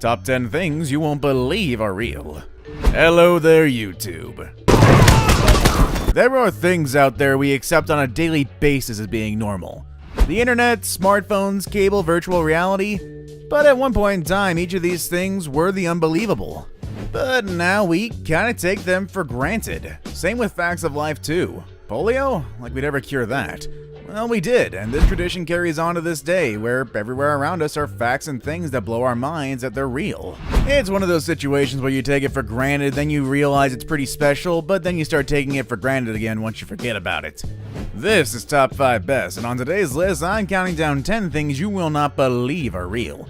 Top 10 things you won't believe are real. Hello there, YouTube. There are things out there we accept on a daily basis as being normal. The internet, smartphones, cable, virtual reality. But at one point in time, each of these things were the unbelievable. But now we kinda take them for granted. Same with facts of life too. Polio? Like we'd ever cure that. Well, we did, and this tradition carries on to this day, where everywhere around us are facts and things that blow our minds that they're real. It's one of those situations where you take it for granted, then you realize it's pretty special, but then you start taking it for granted again once you forget about it. This is Top 5 Best, and on today's list, I'm counting down 10 things you will not believe are real.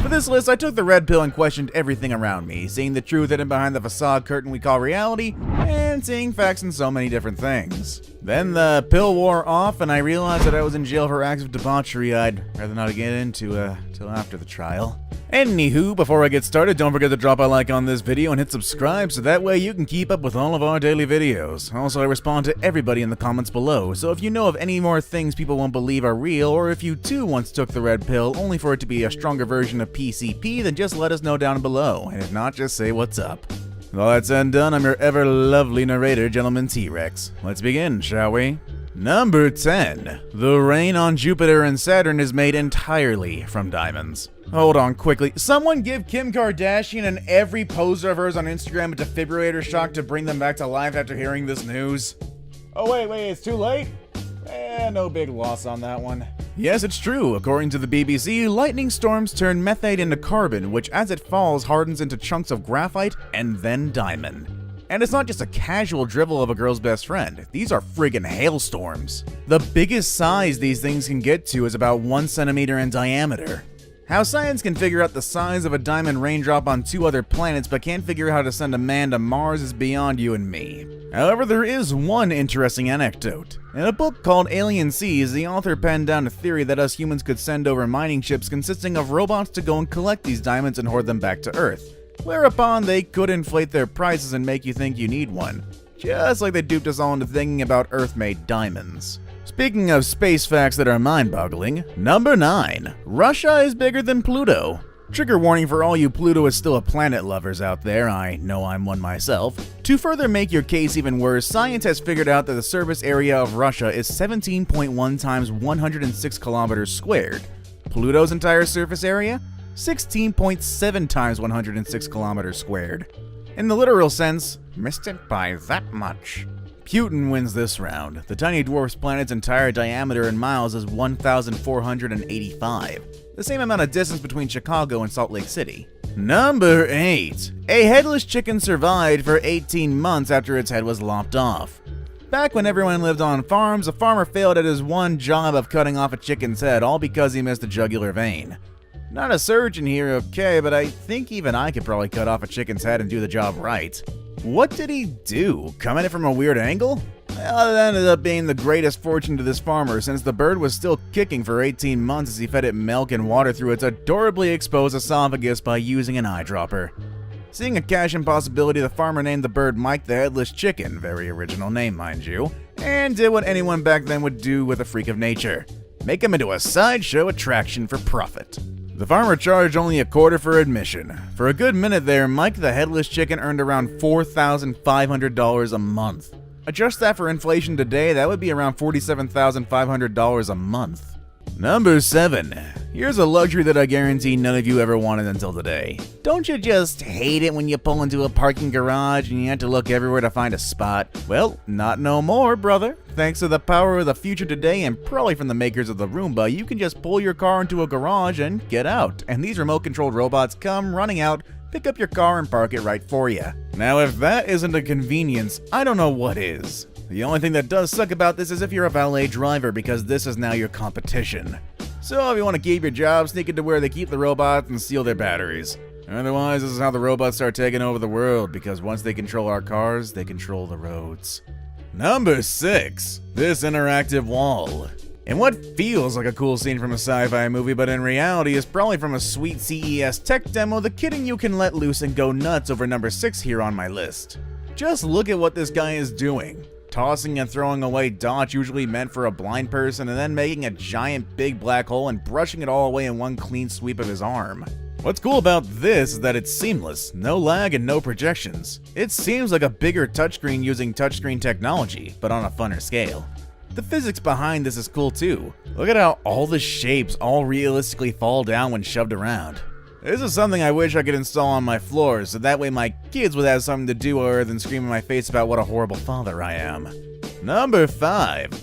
For this list, I took the red pill and questioned everything around me, seeing the truth hidden behind the facade curtain we call reality, and seeing facts in so many different things. Then the pill wore off, and I realized that I was in jail for acts of debauchery I'd rather not get into till after the trial. Anywho, before I get started, don't forget to drop a like on this video and hit subscribe so that way you can keep up with all of our daily videos. Also, I respond to everybody in the comments below, so if you know of any more things people won't believe are real, or if you too once took the red pill only for it to be a stronger version of PCP, then just let us know down below, and if not, just say what's up. With all that said and done, I'm your ever lovely narrator, Gentleman T-Rex. Let's begin, shall we? Number 10. The rain on Jupiter and Saturn is made entirely from diamonds. Hold on quickly. Someone give Kim Kardashian and every poser of hers on Instagram a defibrillator shock to bring them back to life after hearing this news. Oh wait, it's too late? No big loss on that one. Yes, it's true. According to the BBC, lightning storms turn methane into carbon, which as it falls hardens into chunks of graphite and then diamond. And it's not just a casual drivel of a girl's best friend, these are friggin' hailstorms. The biggest size these things can get to is about 1 centimeter in diameter. How science can figure out the size of a diamond raindrop on 2 other planets but can't figure out how to send a man to Mars is beyond you and me. However, there is one interesting anecdote. In a book called Alien Seas, the author penned down a theory that us humans could send over mining ships consisting of robots to go and collect these diamonds and hoard them back to Earth. Whereupon they could inflate their prices and make you think you need one. Just like they duped us all into thinking about Earth-made diamonds. Speaking of space facts that are mind-boggling, number 9. Russia is bigger than Pluto. Trigger warning for all you Pluto is still a planet lovers out there, I know I'm one myself. To further make your case even worse, science has figured out that the surface area of Russia is 17.1 times 106 kilometers squared. Pluto's entire surface area? 16.7 times 106 kilometers squared. In the literal sense, missed it by that much. Putin wins this round. The tiny dwarf's planet's entire diameter in miles is 1,485. The same amount of distance between Chicago and Salt Lake City. Number 8. A headless chicken survived for 18 months after its head was lopped off. Back when everyone lived on farms, a farmer failed at his one job of cutting off a chicken's head, all because he missed the jugular vein. Not a surgeon here, okay, but I think even I could probably cut off a chicken's head and do the job right. What did he do? Come at it from a weird angle? Well, it ended up being the greatest fortune to this farmer, since the bird was still kicking for 18 months as he fed it milk and water through its adorably exposed esophagus by using an eyedropper. Seeing a cash-in possibility, the farmer named the bird Mike the Headless Chicken, very original name mind you, and did what anyone back then would do with a freak of nature. Make him into a sideshow attraction for profit. The farmer charged only a quarter for admission. For a good minute there, Mike the Headless Chicken earned around $4,500 a month. Adjust that for inflation today, that would be around $47,500 a month. Number 7. Here's a luxury that I guarantee none of you ever wanted until today. Don't you just hate it when you pull into a parking garage and you have to look everywhere to find a spot? Well, not no more, brother. Thanks to the power of the future today and probably from the makers of the Roomba, you can just pull your car into a garage and get out. And these remote-controlled robots come running out, pick up your car and park it right for you. Now, if that isn't a convenience, I don't know what is. The only thing that does suck about this is if you're a valet driver, because this is now your competition. So if you want to keep your job, sneak into where they keep the robots and steal their batteries. Otherwise, this is how the robots start taking over the world, because once they control our cars, they control the roads. Number 6. This interactive wall. And what feels like a cool scene from a sci-fi movie, but in reality is probably from a sweet CES tech demo, the kidding you can let loose and go nuts over number 6 here on my list. Just look at what this guy is doing. tossing and throwing away dots usually meant for a blind person, and then making a giant big black hole and brushing it all away in one clean sweep of his arm. What's cool about this is that it's seamless, no lag and no projections. It seems like a bigger touchscreen using touchscreen technology, but on a funner scale. The physics behind this is cool too. Look at how all the shapes all realistically fall down when shoved around. This is something I wish I could install on my floors, so that way my kids would have something to do other than scream in my face about what a horrible father I am. Number 5.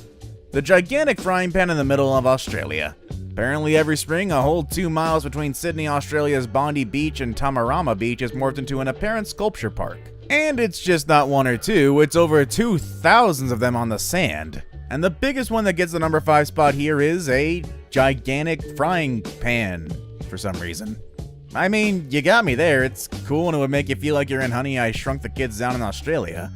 The gigantic frying pan in the middle of Australia. Apparently every spring, a whole 2 miles between Sydney, Australia's Bondi Beach and Tamarama Beach is morphed into an apparent sculpture park. And it's just not 1 or 2, it's over 2,000 of them on the sand. And the biggest one that gets the number 5 spot here is a gigantic frying pan, for some reason. I mean, you got me there, it's cool and it would make you feel like you're in Honey, I Shrunk the Kids down in Australia.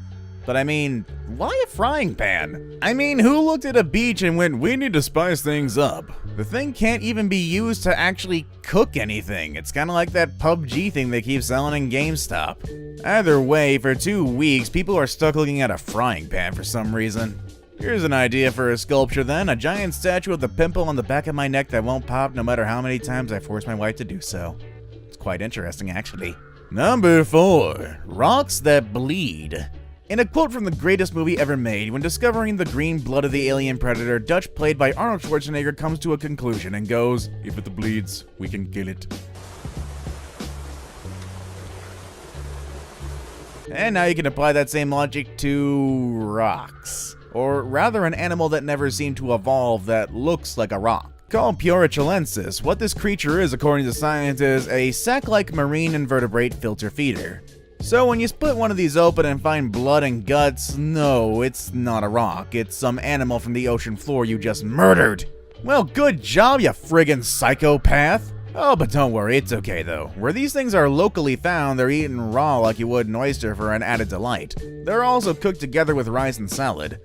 But I mean, why a frying pan? I mean, who looked at a beach and went, we need to spice things up? The thing can't even be used to actually cook anything. It's kind of like that PUBG thing they keep selling in GameStop. Either way, for 2 weeks, people are stuck looking at a frying pan for some reason. Here's an idea for a sculpture then, a giant statue of the pimple on the back of my neck that won't pop no matter how many times I force my wife to do so. It's quite interesting, actually. Number 4. Rocks that bleed. In a quote from the greatest movie ever made, when discovering the green blood of the alien predator, Dutch, played by Arnold Schwarzenegger, comes to a conclusion and goes, if it bleeds, we can kill it. And now you can apply that same logic to rocks. Or rather an animal that never seemed to evolve that looks like a rock. Called Purichilensis, what this creature is, according to science, is a sac-like marine invertebrate filter feeder. So when you split one of these open and find blood and guts, no, it's not a rock. It's some animal from the ocean floor you just murdered. Well, good job, you friggin' psychopath. Oh, but don't worry, it's okay though. Where these things are locally found, they're eaten raw like you would an oyster for an added delight. They're also cooked together with rice and salad.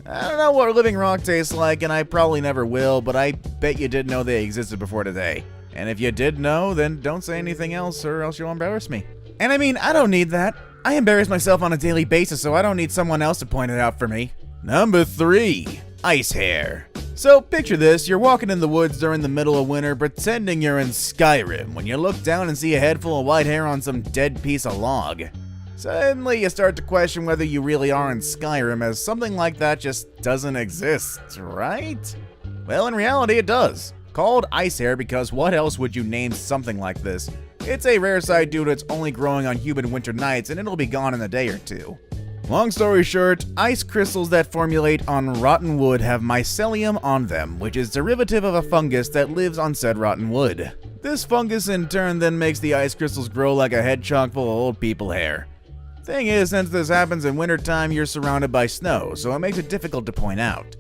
I don't know what living rock tastes like, and I probably never will, but I bet you didn't know they existed before today. And if you did know, then don't say anything else or else you'll embarrass me. And I mean, I don't need that. I embarrass myself on a daily basis, so I don't need someone else to point it out for me. Number 3. Ice hair. So picture this, you're walking in the woods during the middle of winter pretending you're in Skyrim when you look down and see a head full of white hair on some dead piece of log. Suddenly you start to question whether you really are in Skyrim, as something like that just doesn't exist, right? Well, in reality it does. Called ice hair because what else would you name something like this? It's a rare sight due to its only growing on humid winter nights, and it'll be gone in a day or 2. Long story short, ice crystals that formulate on rotten wood have mycelium on them, which is derivative of a fungus that lives on said rotten wood. This fungus in turn then makes the ice crystals grow like a head chunk full of old people hair. Thing is, since this happens in wintertime, you're surrounded by snow, so it makes it difficult to point out.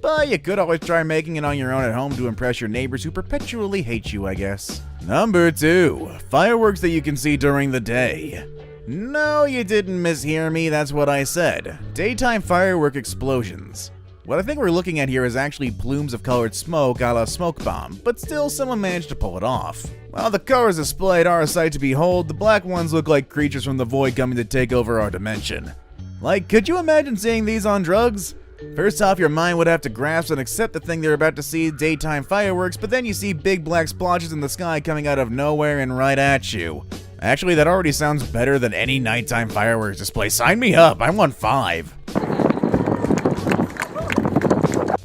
But you could always try making it on your own at home to impress your neighbors who perpetually hate you, I guess. Number 2. Fireworks that you can see during the day. No, you didn't mishear me, that's what I said. Daytime firework explosions. What I think we're looking at here is actually plumes of colored smoke a la smoke bomb, but still someone managed to pull it off. While the colors displayed are a sight to behold, the black ones look like creatures from the void coming to take over our dimension. Like, could you imagine seeing these on drugs? First off, your mind would have to grasp and accept the thing they're about to see, daytime fireworks, but then you see big black splotches in the sky coming out of nowhere and right at you. Actually, that already sounds better than any nighttime fireworks display. Sign me up, I want 5.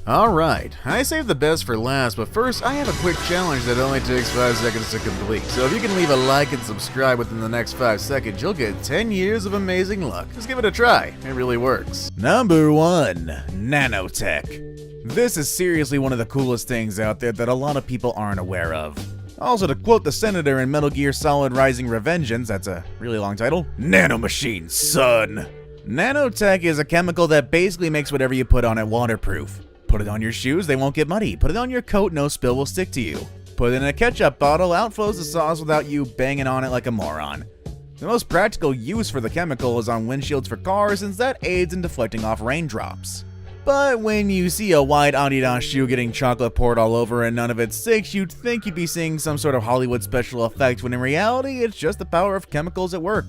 Alright, I saved the best for last, but first I have a quick challenge that only takes 5 seconds to complete. So if you can leave a like and subscribe within the next 5 seconds, you'll get 10 years of amazing luck. Just give it a try, it really works. Number 1. Nanotech. This is seriously one of the coolest things out there that a lot of people aren't aware of. Also, to quote the Senator in Metal Gear Solid Rising Revengeance, that's a really long title, nanomachine, son! Nanotech is a chemical that basically makes whatever you put on it waterproof. Put it on your shoes, they won't get muddy. Put it on your coat, no spill will stick to you. Put it in a ketchup bottle, out flows the sauce without you banging on it like a moron. The most practical use for the chemical is on windshields for cars, since that aids in deflecting off raindrops. But when you see a white Adidas shoe getting chocolate poured all over and none of it sticks, you'd think you'd be seeing some sort of Hollywood special effect, when in reality it's just the power of chemicals at work.